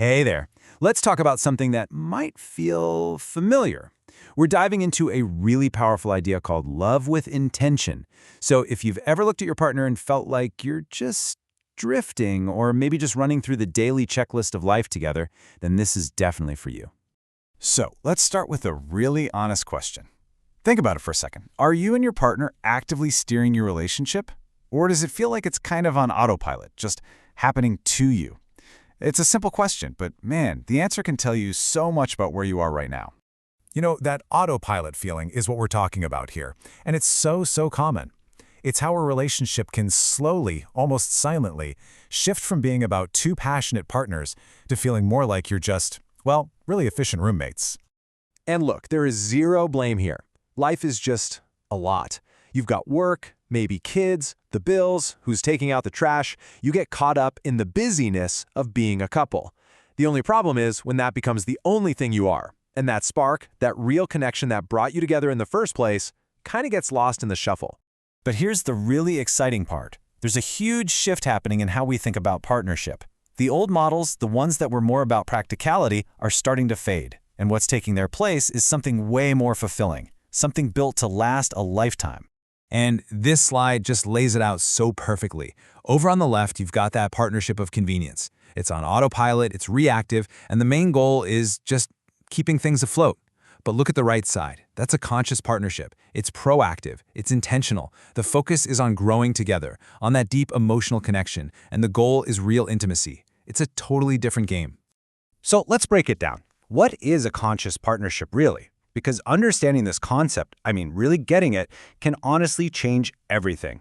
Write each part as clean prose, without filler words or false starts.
Hey there. Let's talk about something that might feel familiar. We're diving into a really powerful idea called love with intention. So if you've ever looked at your partner and felt like you're just drifting or maybe just running through the daily checklist of life together, then this is definitely for you. So let's start with a really honest question. Think about it for a second. Are you and your partner actively steering your relationship? Or does it feel like it's kind of on autopilot, just happening to you? It's a simple question, but man, the answer can tell you so much about where you are right now. You know, that autopilot feeling is what we're talking about here, and it's so common. It's how a relationship can slowly, almost silently, shift from being about two passionate partners to feeling more like you're just, well, really efficient roommates. And look, there is zero blame here. Life is just a lot. You've got work, maybe kids, the bills, who's taking out the trash. You get caught up in the busyness of being a couple. The only problem is when that becomes the only thing you are, and that spark, that real connection that brought you together in the first place, kind of gets lost in the shuffle. But here's the really exciting part. There's a huge shift happening in how we think about partnership. The old models, the ones that were more about practicality, are starting to fade. And what's taking their place is something way more fulfilling, something built to last a lifetime. And this slide just lays it out so perfectly. Over on the left, you've got that partnership of convenience. It's on autopilot, it's reactive, and the main goal is just keeping things afloat. But look at the right side. That's a conscious partnership. It's proactive, it's intentional. The focus is on growing together, on that deep emotional connection, and the goal is real intimacy. It's a totally different game. So let's break it down. What is a conscious partnership really? Because understanding this concept, really getting it, can honestly change everything.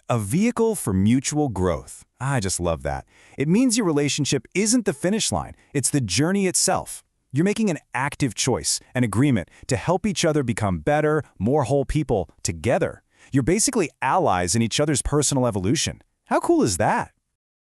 A vehicle for mutual growth. I just love that. It means your relationship isn't the finish line, it's the journey itself. You're making an active choice, an agreement to help each other become better, more whole people together. You're basically allies in each other's personal evolution. How cool is that?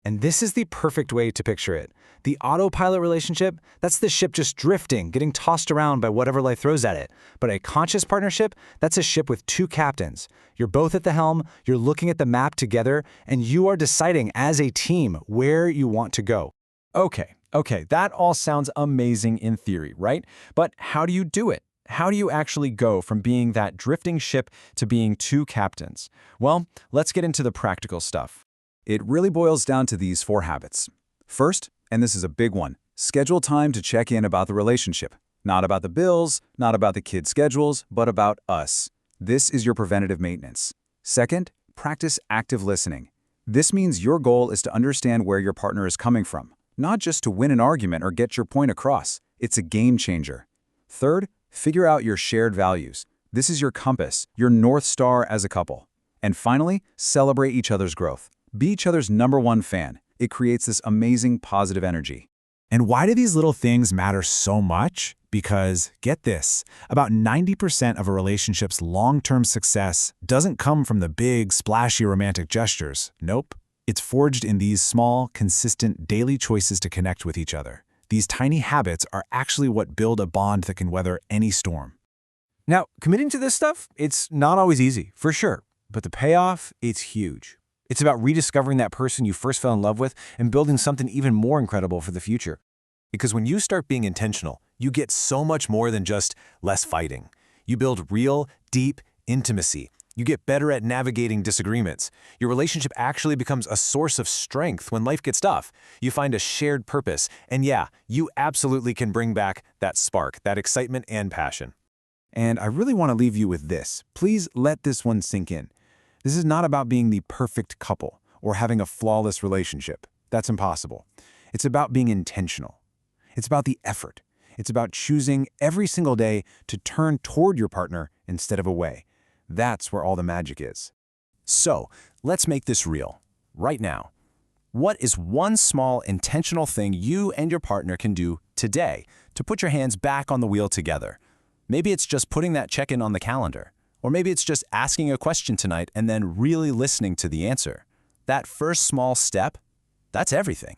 And this is the perfect way to picture it. The autopilot relationship, that's the ship just drifting, getting tossed around by whatever life throws at it. But a conscious partnership, that's a ship with two captains. You're both at the helm, you're looking at the map together, and you are deciding as a team where you want to go. Okay, that all sounds amazing in theory, right? But how do you do it? How do you actually go from being that drifting ship to being two captains? Well, let's get into the practical stuff. It really boils down to these 4 habits. First, and this is a big one, schedule time to check in about the relationship. Not about the bills, not about the kids' schedules, but about us. This is your preventative maintenance. Second, practice active listening. This means your goal is to understand where your partner is coming from, not just to win an argument or get your point across. It's a game changer. Third, figure out your shared values. This is your compass, your North Star as a couple. And finally, celebrate each other's growth. Be each other's #1 fan. It creates this amazing positive energy. And why do these little things matter so much? Because, get this, about 90% of a relationship's long-term success doesn't come from the big, splashy romantic gestures. Nope. It's forged in these small, consistent, daily choices to connect with each other. These tiny habits are actually what build a bond that can weather any storm. Now, committing to this stuff, it's not always easy, for sure. But the payoff, it's huge. It's about rediscovering that person you first fell in love with and building something even more incredible for the future. Because when you start being intentional, you get so much more than just less fighting. You build real, deep intimacy. You get better at navigating disagreements. Your relationship actually becomes a source of strength when life gets tough. You find a shared purpose. And yeah, you absolutely can bring back that spark, that excitement and passion. And I really want to leave you with this. Please let this one sink in. This is not about being the perfect couple or having a flawless relationship. That's impossible. It's about being intentional. It's about the effort. It's about choosing every single day to turn toward your partner instead of away. That's where all the magic is. So, let's make this real, right now. What is one small, intentional thing you and your partner can do today to put your hands back on the wheel together? Maybe it's just putting that check-in on the calendar. Or maybe it's just asking a question tonight and then really listening to the answer. That first small step, that's everything.